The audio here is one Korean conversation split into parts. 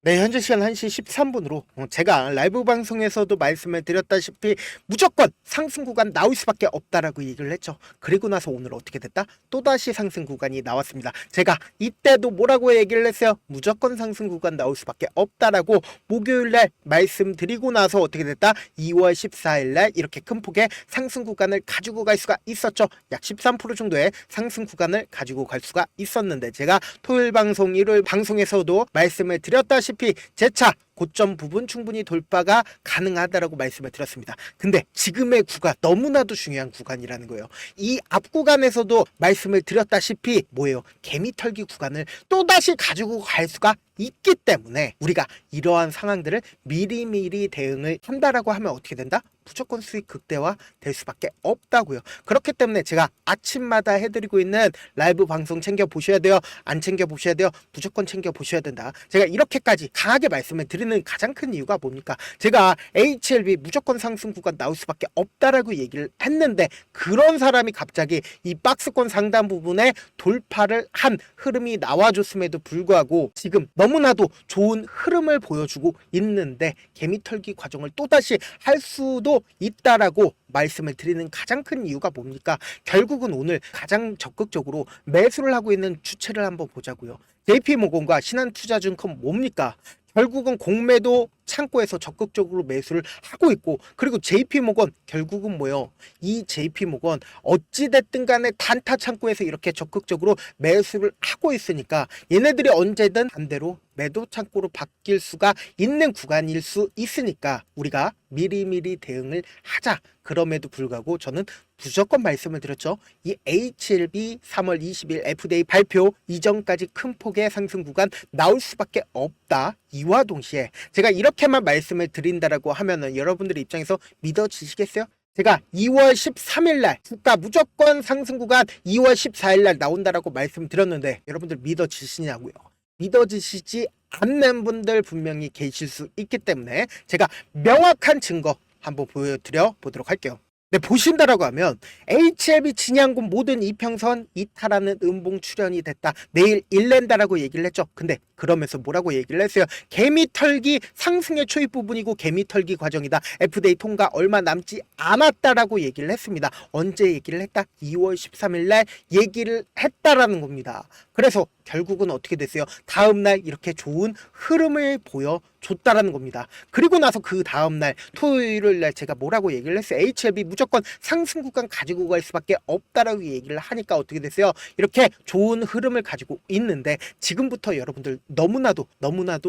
네, 현재 시간 1시 13분으로 제가 라이브 방송에서도 말씀을 드렸다시피 무조건 상승 구간 나올 수밖에 없다라고 얘기를 했죠. 그리고 나서 오늘 어떻게 됐다? 또다시 상승 구간이 나왔습니다. 제가 이때도 뭐라고 얘기를 했어요? 무조건 상승 구간 나올 수밖에 없다라고 목요일날 말씀드리고 나서 어떻게 됐다? 2월 14일날 이렇게 큰 폭의 상승 구간을 가지고 갈 수가 있었죠. 약 13% 정도의 상승 구간을 가지고 갈 수가 있었는데 제가 토요일 방송, 일요일 방송에서도 말씀을 드렸다시피 재차 고점 부분 충분히 돌파가 가능하다라고 말씀을 드렸습니다. 근데 지금의 구간 너무나도 중요한 구간이라는 거예요. 이 앞 구간에서도 말씀을 드렸다시피 뭐예요? 개미털기 구간을 또다시 가지고 갈 수가 있기 때문에 우리가 이러한 상황들을 미리미리 대응을 한다라고 하면 어떻게 된다? 무조건 수익 극대화 될 수밖에 없다고요. 그렇기 때문에 제가 아침마다 해드리고 있는 라이브 방송 챙겨 보셔야 돼요. 안 챙겨 보셔야 돼요. 무조건 챙겨 보셔야 된다. 제가 이렇게까지 강하게 말씀을 드리는 가장 큰 이유가 뭡니까? 제가 HLB 무조건 상승 구간 나올 수밖에 없다라고 얘기를 했는데 그런 사람이 갑자기 이 박스권 상단 부분에 돌파를 한 흐름이 나와줬음에도 불구하고 지금 너무나도 좋은 흐름을 보여주고 있는데 개미털기 과정을 또다시 할 수도 있다라고 말씀을 드리는 가장 큰 이유가 뭡니까? 결국은 오늘 가장 적극적으로 매수를 하고 있는 주체를 한번 보자고요. JP모건과 신한투자증권 뭡니까? 결국은 공매도 창고에서 적극적으로 매수를 하고 있고, 그리고 JP모건 결국은 뭐요? 이 JP모건 어찌됐든 간에 단타 창고에서 이렇게 적극적으로 매수를 하고 있으니까 얘네들이 언제든 반대로 매도 창고로 바뀔 수가 있는 구간일 수 있으니까 우리가 미리미리 대응을 하자. 그럼에도 불구하고 저는 무조건 말씀을 드렸죠. 이 HLB 3월 20일 FDA 발표 이전까지 큰 폭의 상승 구간 나올 수밖에 없다. 이와 동시에 제가 이렇게만 말씀을 드린다라고 하면은 여러분들 입장에서 믿어지시겠어요? 제가 2월 13일 날 주가 무조건 상승 구간 2월 14일 날 나온다라고 말씀드렸는데 여러분들 믿어지시냐고요? 믿어지시지 않는 분들 분명히 계실 수 있기 때문에 제가 명확한 증거 한번 보여드려 보도록 할게요. 네, 보신다라고 하면 HLB 진양군 모든 이평선 이탈하는 음봉 출현이 됐다. 내일 일낸다라고 얘기를 했죠. 근데 그러면서 뭐라고 얘기를 했어요? 개미털기 상승의 초입 부분이고 개미털기 과정이다. FDA 통과 얼마 남지 않았다라고 얘기를 했습니다. 언제 얘기를 했다? 2월 13일 날 얘기를 했다라는 겁니다. 그래서 결국은 어떻게 됐어요? 다음날 이렇게 좋은 흐름을 보여줬다라는 겁니다. 그리고 나서 그 다음날 토요일 날 제가 뭐라고 얘기를 했어요? HLB 무조건 상승 구간 가지고 갈 수밖에 없다라고 얘기를 하니까 어떻게 됐어요? 이렇게 좋은 흐름을 가지고 있는데 지금부터 여러분들 너무나도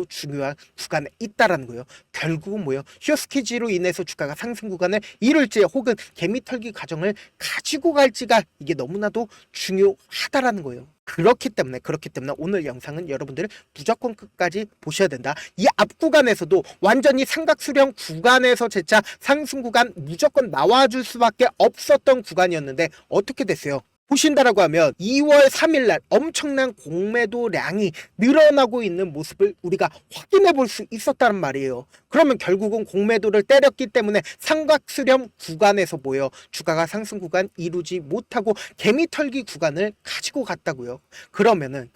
중요한 구간에 있다라는 거예요. 결국은 뭐예요? 쇼스키지로 인해서 주가가 상승 구간을 이룰지 혹은 개미털기 과정을 가지고 갈지가 이게 너무나도 중요하다라는 거예요. 그렇기 때문에 오늘 영상은 여러분들 무조건 끝까지 보셔야 된다. 이 앞 구간에서도 완전히 삼각수렴 구간에서 재차 상승 구간 무조건 나와줄 수밖에 없었던 구간이었는데 어떻게 됐어요? 보신다라고 하면 2월 3일날 엄청난 공매도량이 늘어나고 있는 모습을 우리가 확인해 볼 수 있었다는 말이에요. 그러면 결국은 공매도를 때렸기 때문에 삼각수렴 구간에서 뭐예요? 주가가 상승 구간 이루지 못하고 개미털기 구간을 가지고 갔다고요. 그러면은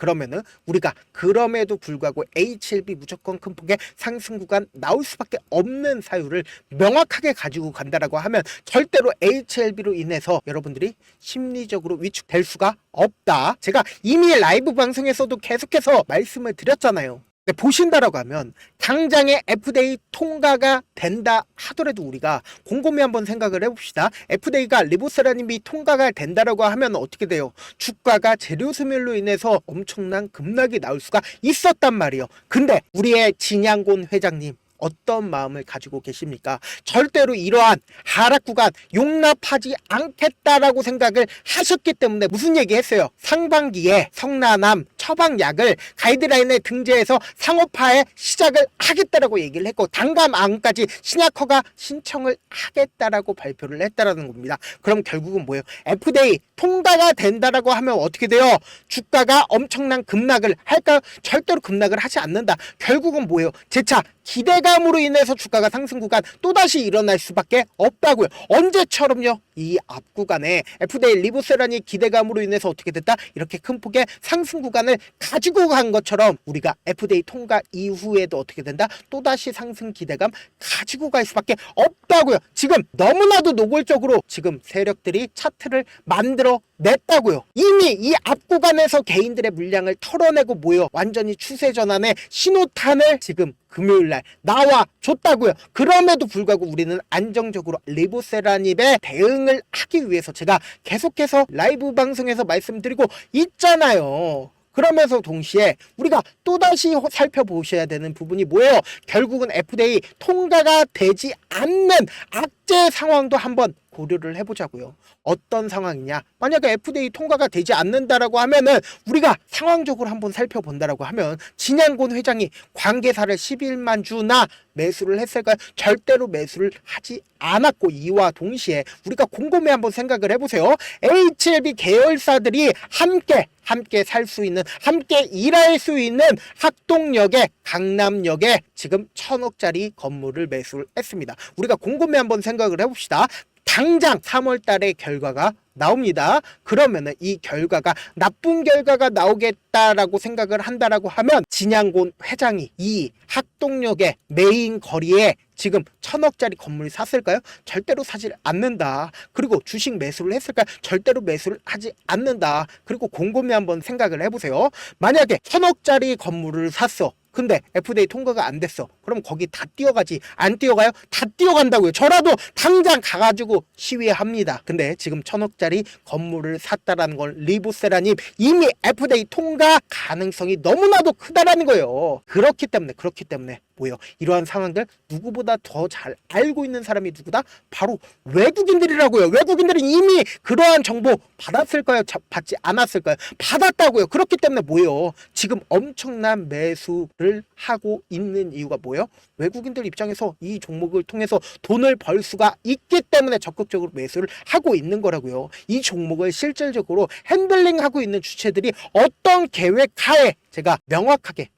우리가 그럼에도 불구하고 HLB 무조건 큰 폭의 상승 구간 나올 수밖에 없는 사유를 명확하게 가지고 간다라고 하면 절대로 HLB로 인해서 여러분들이 심리적으로 위축될 수가 없다. 제가 이미 라이브 방송에서도 계속해서 말씀을 드렸잖아요. 네, 보신다라고 하면 당장의 FDA 통과가 된다 하더라도 우리가 곰곰이 한번 생각을 해봅시다. FDA가 리보세라님이 통과가 된다라고 하면 어떻게 돼요? 주가가 재료 소멸로 인해서 엄청난 급락이 나올 수가 있었단 말이에요. 근데 우리의 진양곤 회장님 어떤 마음을 가지고 계십니까? 절대로 이러한 하락 구간 용납하지 않겠다라고 생각을 하셨기 때문에 무슨 얘기 했어요? 상반기에 성나남 처방약을 가이드라인에 등재해서 상업화에 시작을 하겠다라고 얘기를 했고 단감암까지 신약허가 신청을 하겠다라고 발표를 했다라는 겁니다. 그럼 결국은 뭐예요? FDA 통과가 된다라고 하면 어떻게 돼요? 주가가 엄청난 급락을 할까요? 절대로 급락을 하지 않는다. 결국은 뭐예요? 재차 기대가 기대감으로 인해서 주가가 상승 구간 또다시 일어날 수밖에 없다고요. 언제처럼요? 이 앞 구간에 FDA 리보세라니 기대감으로 인해서 어떻게 됐다? 이렇게 큰 폭의 상승 구간을 가지고 간 것처럼 우리가 FDA 통과 이후에도 어떻게 된다? 또다시 상승 기대감 가지고 갈 수밖에 없다고요. 지금 너무나도 노골적으로 지금 세력들이 차트를 만들어 냈다고요. 이미 이 앞 구간에서 개인들의 물량을 털어내고 모여 완전히 추세 전환의 신호탄을 지금 금요일날 나와줬다고요. 그럼에도 불구하고 우리는 안정적으로 리보세라님의 대응을 하기 위해서 제가 계속해서 라이브 방송에서 말씀드리고 있잖아요. 그러면서 동시에 우리가 또다시 살펴보셔야 되는 부분이 뭐예요? 결국은 FDA 통과가 되지 않는 악재 상황도 한번 고려를 해보자고요. 어떤 상황이냐? 만약에 FDA 통과가 되지 않는다라고 하면은 우리가 상황적으로 한번 살펴본다라고 하면 진양곤 회장이 관계사를 11만 주나 매수를 했을까요? 절대로 매수를 하지 않았고, 이와 동시에 우리가 곰곰이 한번 생각을 해보세요. HLB 계열사들이 함께 살 수 있는, 함께 일할 수 있는 학동역에, 강남역에 지금 1,000억짜리 건물을 매수를 했습니다. 우리가 곰곰이 한번 생각을 해봅시다. 당장 3월 달에 결과가 나옵니다. 그러면은 이 결과가 나쁜 결과가 나오겠다라고 생각을 한다라고 하면 진양곤 회장이 이 학동역의 메인 거리에 지금 1,000억짜리 건물을 샀을까요? 절대로 사지 않는다. 그리고 주식 매수를 했을까요? 절대로 매수를 하지 않는다. 그리고 곰곰이 한번 생각을 해보세요. 만약에 1,000억짜리 건물을 샀어. 근데 FDA 통과가 안 됐어. 그럼 거기 다 뛰어가지. 안 뛰어가요? 다 뛰어간다고요. 저라도 당장 가가지고 시위합니다. 근데 지금 1,000억짜리 건물을 샀다라는 걸 리보세라님 이미 FDA 통과 가능성이 너무나도 크다라는 거예요. 그렇기 때문에 뭐예요? 이러한 상황들 누구보다 더 잘 알고 있는 사람이 누구다? 바로 외국인들이라고요. 외국인들은 이미 그러한 정보 받았을까요? 받지 않았을까요? 받았다고요. 그렇기 때문에 뭐예요? 지금 엄청난 매수를 하고 있는 이유가 뭐예요? 외국인들 입장에서 이 종목을 통해서 돈을 벌 수가 있기 때문에 적극적으로 매수를 하고 있는 거라고요. 이 종목을 실질적으로 핸들링하고 있는 주체들이 어떤 계획하에 제가 명확하게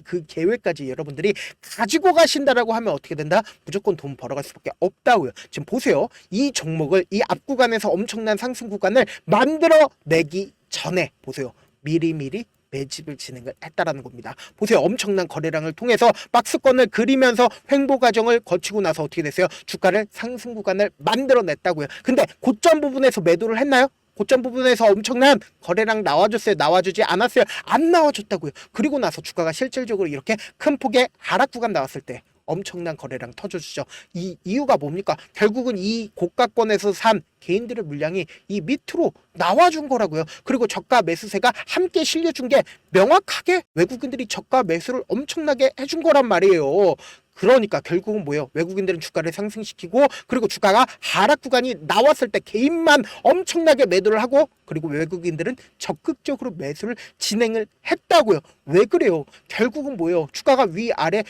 그 계획까지 여러분들이 가지고 가신다라고 하면 어떻게 된다? 무조건 돈 벌어갈 수밖에 없다고요. 지금 보세요. 이 종목을 이 앞 구간에서 엄청난 상승 구간을 만들어내기 전에 보세요. 미리미리 매집을 진행을 했다라는 겁니다. 보세요. 엄청난 거래량을 통해서 박스권을 그리면서 횡보 과정을 거치고 나서 어떻게 됐어요? 주가를 상승 구간을 만들어냈다고요. 근데 고점 부분에서 매도를 했나요? 고점 부분에서 엄청난 거래량 나와줬어요? 나와주지 않았어요? 안 나와줬다고요. 그리고 나서 주가가 실질적으로 이렇게 큰 폭의 하락 구간 나왔을 때 엄청난 거래량 터져주죠. 이 이유가 뭡니까? 결국은 이 고가권에서 산 개인들의 물량이 이 밑으로 나와준 거라고요. 그리고 저가 매수세가 함께 실려준 게 명확하게 외국인들이 저가 매수를 엄청나게 해준 거란 말이에요. 그러니까 결국은 뭐예요? 외국인들은 주가를 상승시키고, 그리고 주가가 하락 구간이 나왔을 때 개인만 엄청나게 매도를 하고, 그리고 외국인들은 적극적으로 매수를 진행을 했다고요. 왜 그래요? 결국은 뭐예요? 주가가 위아래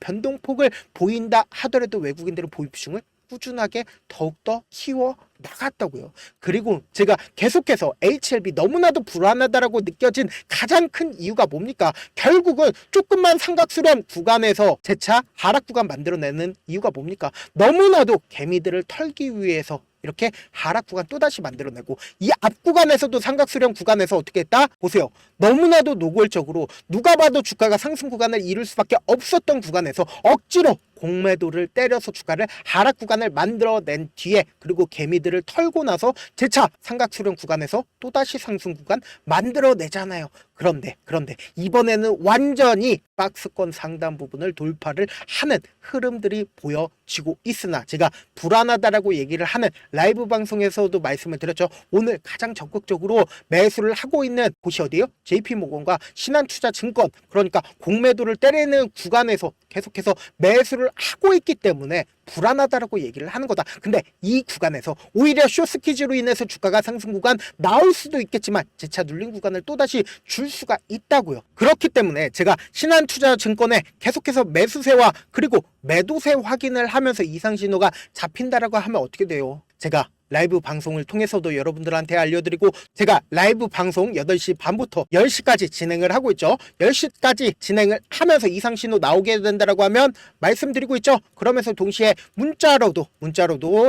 변동폭을 보인다 하더라도 외국인들은 보유비중을 꾸준하게 더욱더 키워 나갔다고요. 그리고 제가 계속해서 HLB 너무나도 불안하다라고 느껴진 가장 큰 이유가 뭡니까? 결국은 조금만 삼각수렴 구간에서 재차 하락 구간 만들어내는 이유가 뭡니까? 너무나도 개미들을 털기 위해서 이렇게 하락 구간 또다시 만들어내고, 이 앞 구간에서도 삼각수렴 구간에서 어떻게 했다? 보세요. 너무나도 노골적으로 누가 봐도 주가가 상승 구간을 이룰 수밖에 없었던 구간에서 억지로 공매도를 때려서 주가를 하락 구간을 만들어낸 뒤에, 그리고 개미들을 털고 나서 재차 삼각수렴 구간에서 또다시 상승 구간 만들어내잖아요. 그런데 이번에는 완전히 박스권 상단 부분을 돌파를 하는 흐름들이 보여지고 있으나, 제가 불안하다라고 얘기를 하는 라이브 방송에서도 말씀을 드렸죠. 오늘 가장 적극적으로 매수를 하고 있는 곳이 어디예요? JP모건과 신한투자증권, 그러니까 공매도를 때리는 구간에서 계속해서 매수를 하고 있기 때문에 불안하다라고 얘기를 하는 거다. 근데 이 구간에서 오히려 쇼스퀴즈로 인해서 주가가 상승 구간 나올 수도 있겠지만 재차 눌린 구간을 또다시 줄 수가 있다고요. 그렇기 때문에 제가 신한투자증권에 계속해서 매수세와 그리고 매도세 확인을 하면서 이상 신호가 잡힌다라고 하면 어떻게 돼요? 제가 라이브 방송을 통해서도 여러분들한테 알려드리고, 제가 라이브 방송 8시 반부터 10시까지 진행을 하고 있죠. 10시까지 진행을 하면서 이상신호 나오게 된다라고 하면 말씀드리고 있죠. 그러면서 동시에 문자로도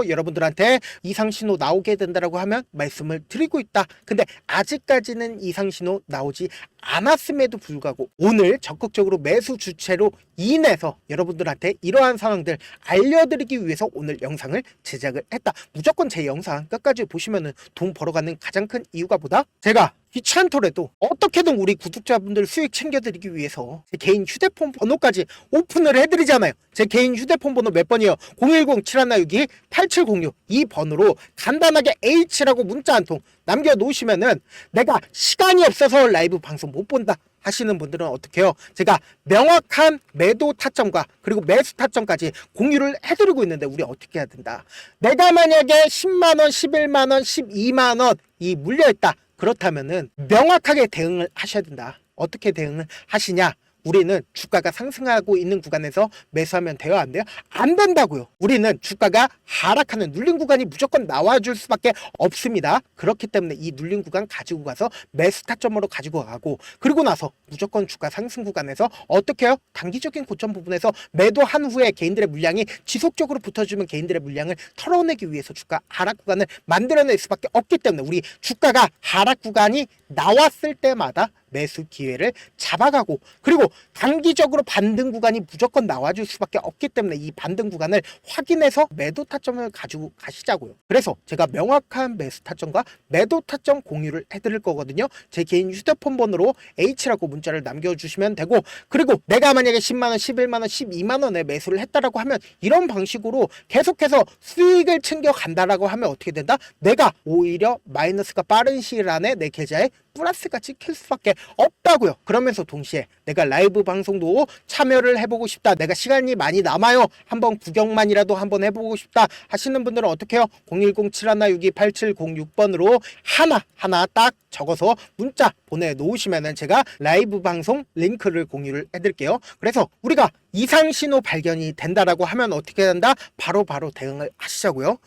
여러분들한테 이상신호 나오게 된다라고 하면 말씀을 드리고 있다. 근데 아직까지는 이상신호 나오지 않았음에도 불구하고 오늘 적극적으로 매수 주체로 인해서 여러분들한테 이러한 상황들 알려드리기 위해서 오늘 영상을 제작을 했다. 무조건 제 영상 끝까지 보시면은 돈 벌어가는 가장 큰 이유가 뭐다? 제가 귀찮더라도 어떻게든 우리 구독자분들 수익 챙겨드리기 위해서 제 개인 휴대폰 번호까지 오픈을 해드리잖아요. 제 개인 휴대폰 번호 몇 번이에요? 010-7162-8706 이 번호로 간단하게 H라고 문자 한 통 남겨놓으시면은 내가 시간이 없어서 라이브 방송 못 본다 하시는 분들은 어떻게 해요? 제가 명확한 매도 타점과 그리고 매수 타점까지 공유를 해드리고 있는데 우리 어떻게 해야 된다? 내가 만약에 10만원, 11만원, 12만원 이 물려있다. 그렇다면은 명확하게 대응을 하셔야 된다. 어떻게 대응을 하시냐? 우리는 주가가 상승하고 있는 구간에서 매수하면 돼요? 안 돼요? 안 된다고요. 우리는 주가가 하락하는 눌린 구간이 무조건 나와줄 수밖에 없습니다. 그렇기 때문에 이 눌린 구간 가지고 가서 매수 타점으로 가지고 가고, 그리고 나서 무조건 주가 상승 구간에서 어떻게 해요? 단기적인 고점 부분에서 매도한 후에 개인들의 물량이 지속적으로 붙어주면 개인들의 물량을 털어내기 위해서 주가 하락 구간을 만들어낼 수밖에 없기 때문에 우리 주가가 하락 구간이 나왔을 때마다 매수 기회를 잡아가고, 그리고 단기적으로 반등 구간이 무조건 나와줄 수밖에 없기 때문에 이 반등 구간을 확인해서 매도 타점을 가지고 가시자고요. 그래서 제가 명확한 매수 타점과 매도 타점 공유를 해드릴 거거든요. 제 개인 휴대폰 번호로 H라고 문자를 남겨주시면 되고, 그리고 내가 만약에 10만원, 11만원, 12만원에 매수를 했다라고 하면 이런 방식으로 계속해서 수익을 챙겨간다라고 하면 어떻게 된다? 내가 오히려 마이너스가 빠른 시일 안에 내 계좌에 플러스가 찍힐 수밖에 없다고요. 그러면서 동시에 내가 라이브 방송도 참여를 해보고 싶다, 내가 시간이 많이 남아요, 한번 구경만이라도 한번 해보고 싶다 하시는 분들은 어떻게 해요? 010-7162-8706번으로 하나 딱 적어서 문자 보내놓으시면은 제가 라이브 방송 링크를 공유를 해드릴게요. 그래서 우리가 이상신호 발견이 된다라고 하면 어떻게 된다? 바로 대응을 하시자고요.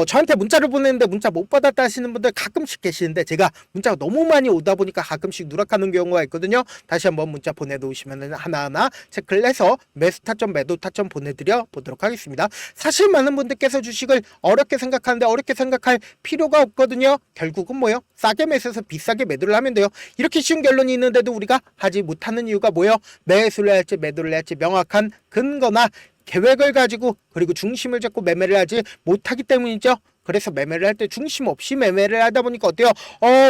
저한테 문자를 보냈는데 문자 못 받았다 하시는 분들 가끔씩 계시는데, 제가 문자가 너무 많이 오다 보니까 가끔씩 누락하는 경우가 있거든요. 다시 한번 문자 보내놓으시면 하나하나 체크를 해서 매수 타점, 매도 타점 보내드려 보도록 하겠습니다. 사실 많은 분들께서 주식을 어렵게 생각하는데 어렵게 생각할 필요가 없거든요. 결국은 뭐예요? 싸게 매수해서 비싸게 매도를 하면 돼요. 이렇게 쉬운 결론이 있는데도 우리가 하지 못하는 이유가 뭐예요? 매수를 할지 매도를 할지 명확한 근거나 계획을 가지고, 그리고 중심을 잡고 매매를 하지 못하기 때문이죠. 그래서 매매를 할 때 중심 없이 매매를 하다 보니까 어때요?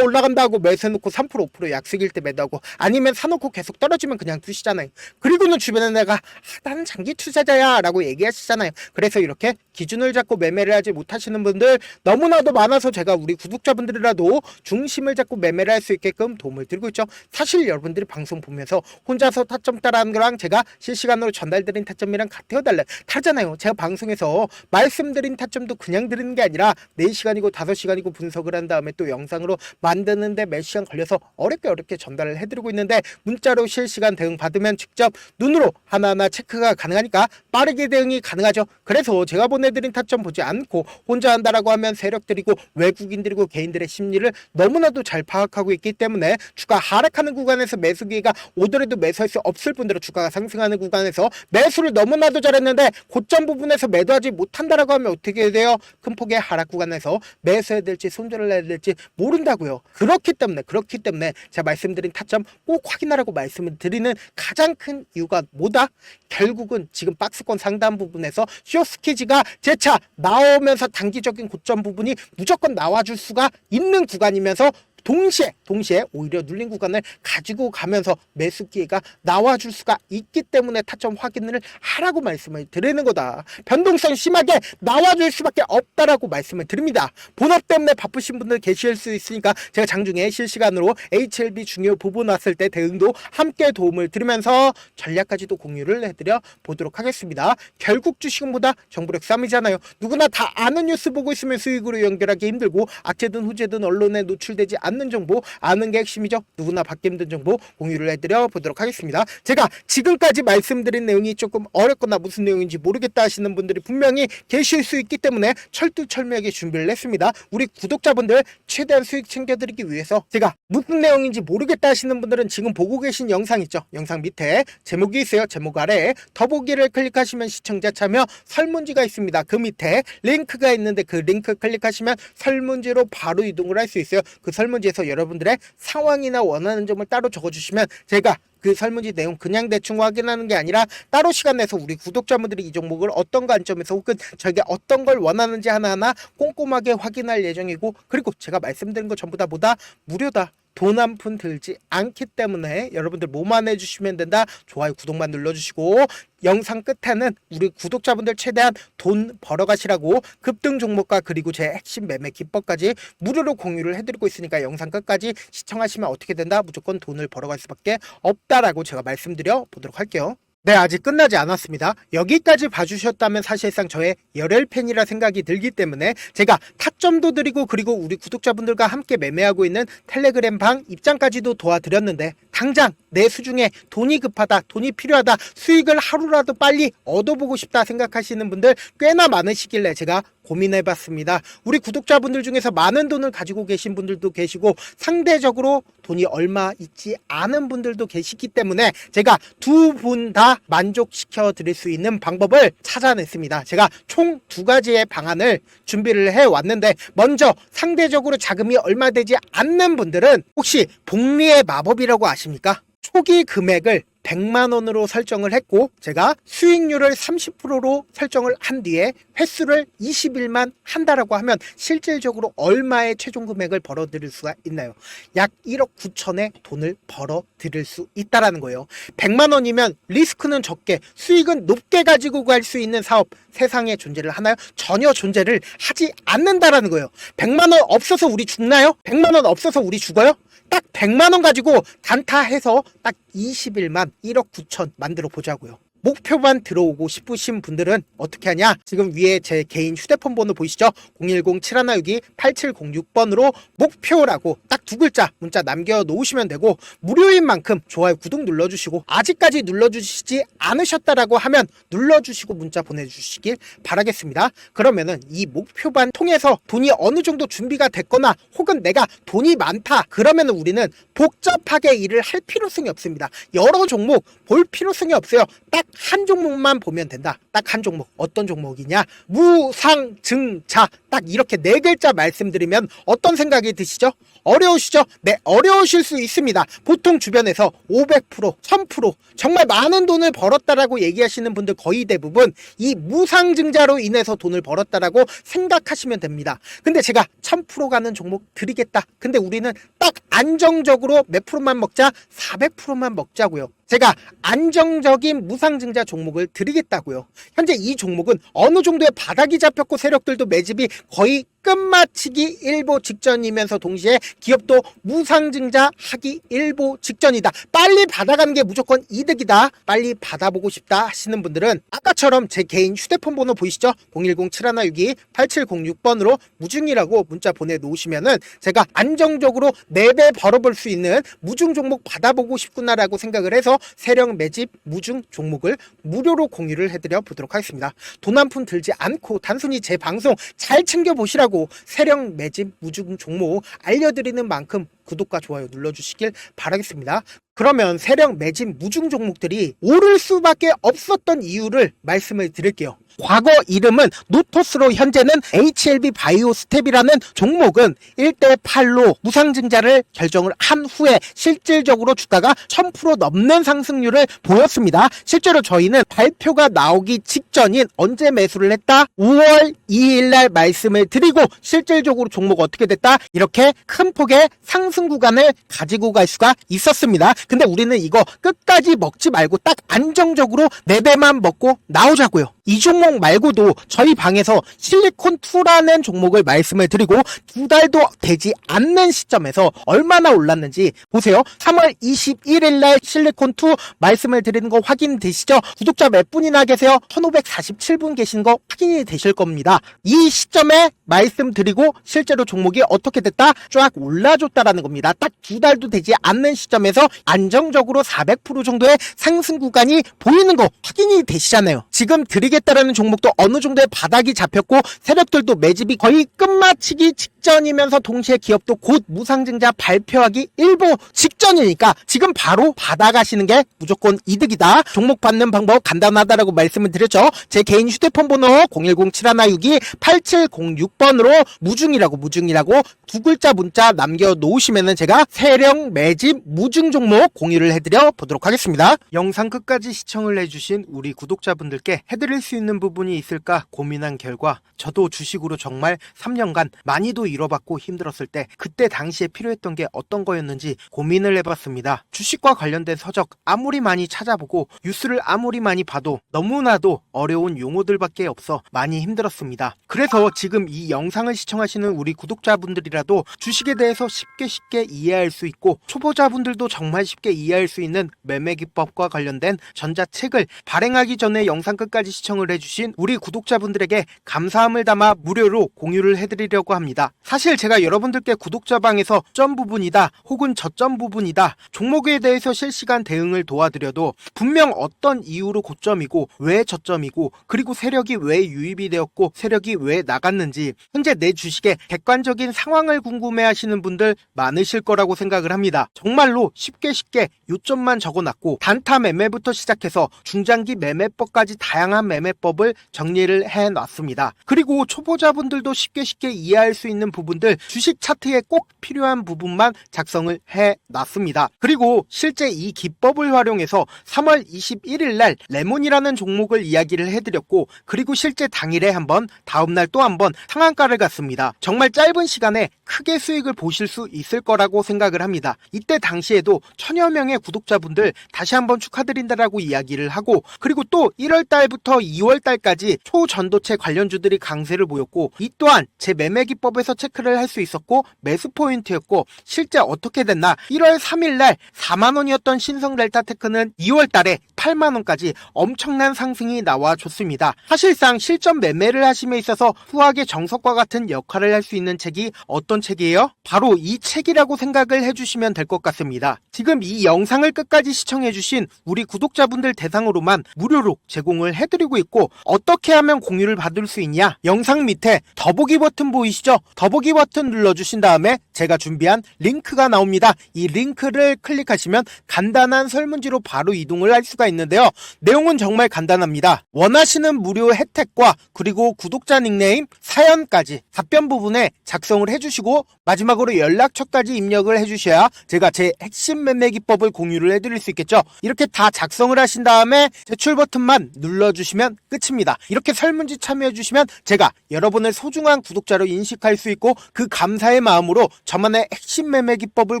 올라간다 하고 매수해놓고 3% 5% 약속일 때 매도하고, 아니면 사놓고 계속 떨어지면 그냥 두시잖아요. 그리고는 주변에 내가 나는 장기 투자자야 라고 얘기하시잖아요. 그래서 이렇게 기준을 잡고 매매를 하지 못하시는 분들 너무나도 많아서 제가 우리 구독자분들이라도 중심을 잡고 매매를 할 수 있게끔 도움을 드리고 있죠. 사실 여러분들이 방송 보면서 혼자서 타점 따라하는 거랑 제가 실시간으로 전달드린 타점이랑 같아요, 달라요? 다르잖아요. 제가 방송에서 말씀드린 타점도 그냥 드리는 게 아니라 4시간이고 5시간이고 분석을 한 다음에 또 영상으로 만드는데 몇 시간 걸려서 어렵게 전달을 해드리고 있는데, 문자로 실시간 대응 받으면 직접 눈으로 하나하나 체크가 가능하니까 빠르게 대응이 가능하죠. 그래서 제가 보내드린 타점 보지 않고 혼자 한다라고 하면 세력들이고 외국인들이고 개인들의 심리를 너무나도 잘 파악하고 있기 때문에 주가 하락하는 구간에서 매수 기회가 오더라도 매수할 수 없을 분들은 주가가 상승하는 구간에서 매수를 너무나도 잘했는데 고점 부분에서 매도하지 못한다라고 하면 어떻게 돼요? 큰 폭의 하락 구간에서 매수해야 될지 손절을 해야 될지 모른다고요. 그렇기 때문에 제가 말씀드린 타점 꼭 확인하라고 말씀을 드리는 가장 큰 이유가 뭐다? 결국은 지금 박스권 상단 부분에서 쇼스키지가 재차 나오면서 단기적인 고점 부분이 무조건 나와줄 수가 있는 구간이면서 동시에 오히려 눌린 구간을 가지고 가면서 매수 기회가 나와줄 수가 있기 때문에 타점 확인을 하라고 말씀을 드리는 거다. 변동성 심하게 나와줄 수밖에 없다라고 말씀을 드립니다. 본업 때문에 바쁘신 분들 계실 수 있으니까 제가 장중에 실시간으로 HLB 중요 부분 왔을 때 대응도 함께 도움을 드리면서 전략까지도 공유를 해드려 보도록 하겠습니다. 결국 주식은 보다 정보력 싸움이잖아요. 누구나 다 아는 뉴스 보고 있으면 수익으로 연결하기 힘들고, 악재든 후재든 언론에 노출되지 않는 않는 정보, 아는 게 핵심이죠. 누구나 받기 힘든 정보 공유를 해드려 보도록 하겠습니다. 제가 지금까지 말씀드린 내용이 조금 어렵거나 무슨 내용인지 모르겠다 하시는 분들이 분명히 계실 수 있기 때문에 철두철미하게 준비를 했습니다. 우리 구독자분들 최대한 수익 챙겨드리기 위해서 제가 무슨 내용인지 모르겠다 하시는 분들은 지금 보고 계신 영상 있죠? 영상 밑에 제목이 있어요. 제목 아래에 더보기를 클릭하시면 시청자 참여 설문지가 있습니다. 그 밑에 링크가 있는데 그 링크 클릭하시면 설문지로 바로 이동을 할 수 있어요. 그 설문지에서 여러분들의 상황이나 원하는 점을 따로 적어주시면 제가 그 설문지 내용 그냥 대충 확인하는 게 아니라 따로 시간 내서 우리 구독자분들이 이 종목을 어떤 관점에서 혹은 저에게 어떤 걸 원하는지 하나하나 꼼꼼하게 확인할 예정이고, 그리고 제가 말씀드린 거 전부 다 뭐다? 무료다. 돈 한 푼 들지 않기 때문에 여러분들 뭐만 해주시면 된다. 좋아요, 구독만 눌러주시고 영상 끝에는 우리 구독자분들 최대한 돈 벌어가시라고 급등 종목과 그리고 제 핵심 매매 기법까지 무료로 공유를 해드리고 있으니까 영상 끝까지 시청하시면 어떻게 된다? 무조건 돈을 벌어갈 수밖에 없다라고 제가 말씀드려 보도록 할게요. 네, 아직 끝나지 않았습니다. 여기까지 봐주셨다면 사실상 저의 열혈 팬이라 생각이 들기 때문에 제가 타점도 드리고 그리고 우리 구독자분들과 함께 매매하고 있는 텔레그램 방 입장까지도 도와드렸는데, 당장 내 수중에 돈이 급하다, 돈이 필요하다, 수익을 하루라도 빨리 얻어보고 싶다 생각하시는 분들 꽤나 많으시길래 제가 고민해봤습니다. 우리 구독자분들 중에서 많은 돈을 가지고 계신 분들도 계시고 상대적으로 돈이 얼마 있지 않은 분들도 계시기 때문에 제가 두 분 다 만족시켜 드릴 수 있는 방법을 찾아냈습니다. 제가 총 두 가지의 방안을 준비를 해왔는데, 먼저 상대적으로 자금이 얼마 되지 않는 분들은 혹시 복리의 마법이라고 아십니까? 초기 금액을 100만원으로 설정을 했고 제가 수익률을 30%로 설정을 한 뒤에 횟수를 20일만 한다라고 하면 실질적으로 얼마의 최종 금액을 벌어들일 수가 있나요? 약 1억 9천의 돈을 벌어들일 수 있다라는 거예요. 100만원이면 리스크는 적게 수익은 높게 가지고 갈 수 있는 사업 세상에 존재를 하나요? 전혀 존재를 하지 않는다라는 거예요. 100만원 없어서 우리 죽나요? 100만원 없어서 우리 죽어요? 딱 100만원 가지고 단타해서 딱 20일만 1억 9천 만들어 보자고요. 목표만 들어오고 싶으신 분들은 어떻게 하냐? 지금 위에 제 개인 휴대폰 번호 보이시죠? 010-7162-8706번으로 목표라고 딱 두 글자 문자 남겨놓으시면 되고, 무료인 만큼 좋아요, 구독 눌러주시고 아직까지 눌러주시지 않으셨다라고 하면 눌러주시고 문자 보내주시길 바라겠습니다. 그러면은 이 목표반 통해서 돈이 어느 정도 준비가 됐거나 혹은 내가 돈이 많다 그러면은 우리는 복잡하게 일을 할 필요성이 없습니다. 여러 종목 볼 필요성이 없어요. 딱 한 종목만 보면 된다. 딱 한 종목. 어떤 종목이냐? 무상증자. 딱 이렇게 네 글자 말씀드리면 어떤 생각이 드시죠? 어려우시죠? 네, 어려우실 수 있습니다. 보통 주변에서 500%, 1000% 정말 많은 돈을 벌었다라고 얘기하시는 분들 거의 대부분 이 무상증자로 인해서 돈을 벌었다라고 생각하시면 됩니다. 근데 제가 1000% 가는 종목 드리겠다. 근데 우리는 딱 안정적으로 몇 프로만 먹자? 400%만 먹자고요. 제가 안정적인 무상증자 종목을 드리겠다고요. 현재 이 종목은 어느 정도의 바닥이 잡혔고 세력들도 매집이 거의 끝마치기 일보 직전이면서 동시에 기업도 무상증자 하기 일보 직전이다. 빨리 받아가는 게 무조건 이득이다. 빨리 받아보고 싶다 하시는 분들은 아까처럼 제 개인 휴대폰 번호 보이시죠? 010-7162-8706번으로 무중이라고 문자 보내놓으시면은 제가 안정적으로 4배 벌어볼 수 있는 무중 종목 받아보고 싶구나라고 생각을 해서 세력 매집 무중 종목을 무료로 공유를 해드려 보도록 하겠습니다. 돈 한 푼 들지 않고 단순히 제 방송 잘 챙겨보시라고 세력 매집 무중 종목 알려드리는 만큼 구독과 좋아요 눌러주시길 바라겠습니다. 그러면 세력 매집 무중 종목들이 오를 수밖에 없었던 이유를 말씀을 드릴게요. 과거 이름은 노토스로 현재는 HLB 바이오스텝이라는 종목은 1대8로 무상증자를 결정을 한 후에 실질적으로 주가가 1000% 넘는 상승률을 보였습니다. 실제로 저희는 발표가 나오기 직전인 언제 매수를 했다? 5월 2일날 말씀을 드리고 실질적으로 종목 어떻게 됐다? 이렇게 큰 폭의 상승 구간을 가지고 갈 수가 있었습니다. 근데 우리는 이거 끝까지 먹지 말고 딱 안정적으로 4배만 먹고 나오자고요. 이 종목 말고도 저희 방에서 실리콘2라는 종목을 말씀을 드리고 2달도 되지 않는 시점에서 얼마나 올랐는지 보세요. 3월 21일날 실리콘2 말씀을 드리는 거 확인되시죠? 구독자 몇 분이나 계세요? 1547분 계신 거 확인이 되실 겁니다. 이 시점에 말씀드리고 실제로 종목이 어떻게 됐다? 쫙 올라줬다라는 겁니다. 겁니다. 딱 2달도 되지 않는 시점에서 안정적으로 400% 정도의 상승 구간이 보이는 거 확인이 되시잖아요. 지금 드리겠다라는 종목도 어느 정도의 바닥이 잡혔고 세력들도 매집이 거의 끝마치기 직전이면서 동시에 기업도 곧 무상증자 발표하기 일보 직전이니까 지금 바로 받아가시는 게 무조건 이득이다. 종목 받는 방법 간단하다라고 말씀을 드렸죠. 제 개인 휴대폰 번호 010-7162-8706번으로 무중이라고 두 글자 문자 남겨놓으시면은 제가 세력 매집 무중 종목 공유를 해드려 보도록 하겠습니다. 영상 끝까지 시청을 해주신 우리 구독자분들께 해드릴 수 있는 부분이 있을까 고민한 결과 저도 주식으로 정말 3년간 많이도 잃어봤고 힘들었을 때 그때 당시에 필요했던 게 어떤 거였는지 고민을 해봤습니다. 주식과 관련된 서적 아무리 많이 찾아보고 뉴스를 아무리 많이 봐도 너무나도 어려운 용어들밖에 없어 많이 힘들었습니다. 그래서 지금 이 영상을 시청하시는 우리 구독자분들이라도 주식에 대해서 쉽게 이해할 수 있고 초보자분들도 정말 쉽게 이해할 수 있는 매매 기법과 관련된 전자책을 발행하기 전에 영상 끝까지 시청을 해주신 우리 구독자분들에게 감사함을 담아 무료로 공유를 해드리려고 합니다. 사실 제가 여러분들께 구독자방에서 점 부분이다 혹은 저점 부분이다 종목에 대해서 실시간 대응을 도와드려도 분명 어떤 이유로 고점이고 왜 저점이고 그리고 세력이 왜 유입이 되었고 세력이 왜 나갔는지 현재 내 주식의 객관적인 상황을 궁금해하시는 분들 많으실 거라고 생각을 합니다. 정말로 쉽게 요점만 적어놨고 단타 매매부터 시작해서 중장기 매매법까지 다양한 매매법을 정리를 해놨습니다. 그리고 초보자분들도 쉽게 이해할 수 있는 부분들 주식 차트에 꼭 필요한 부분만 작성을 해놨습니다. 그리고 실제 이 기법을 활용해서 3월 21일 날 레몬이라는 종목을 이야기를 해드렸고 그리고 실제 당일에 한번 다음날 또 한번 상한가를 갔습니다. 정말 짧은 시간에 크게 수익을 보실 수 있을 거라고 생각을 합니다. 이때 당시에도 1000여 명의 구독자분들 다시 한번 축하드린다라고 이야기를 하고 그리고 또 1월 달부터 2월 달까지 초전도체 관련주들이 강세를 보였고 이 또한 제 매매 기법에서 체크를 할 수 있었고 매수 포인트였고 실제 어떻게 됐나 1월 3일 날 4만원이었던 신성 델타테크는 2월 달에 8만원까지 엄청난 상승이 나와줬습니다. 사실상 실전 매매를 하심에 있어서 수학의 정석과 같은 역할을 할 수 있는 책이 어떤 책이에요? 바로 이 책이라고 생각을 해주시면 될 것 같습니다. 지금 이 영상을 끝까지 시청해주신 우리 구독자분들 대상으로만 무료로 제공을 해드리고 있고 어떻게 하면 공유를 받을 수 있냐? 영상 밑에 더보기 버튼 보이시죠? 더보기 버튼 눌러주신 다음에 제가 준비한 링크가 나옵니다. 이 링크를 클릭하시면 간단한 설문지로 바로 이동을 할 수가 있는데요. 내용은 정말 간단합니다. 원하시는 무료 혜택과 그리고 구독자 닉네임, 사연까지 답변 부분에 작성을 해주시고 마지막으로 연락처까지 입력을 해주셔야 제가 제 핵심 매매 기법을 공유를 해드릴 수 있겠죠. 이렇게 다 작성을 하신 다음에 제출 버튼만 눌러주시면 끝입니다. 이렇게 설문지 참여해주시면 제가 여러분을 소중한 구독자로 인식할 수 있고 그 감사의 마음으로 저만의 핵심 매매 기법을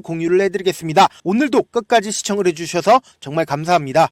공유를 해드리겠습니다. 오늘도 끝까지 시청을 해주셔서 정말 감사합니다.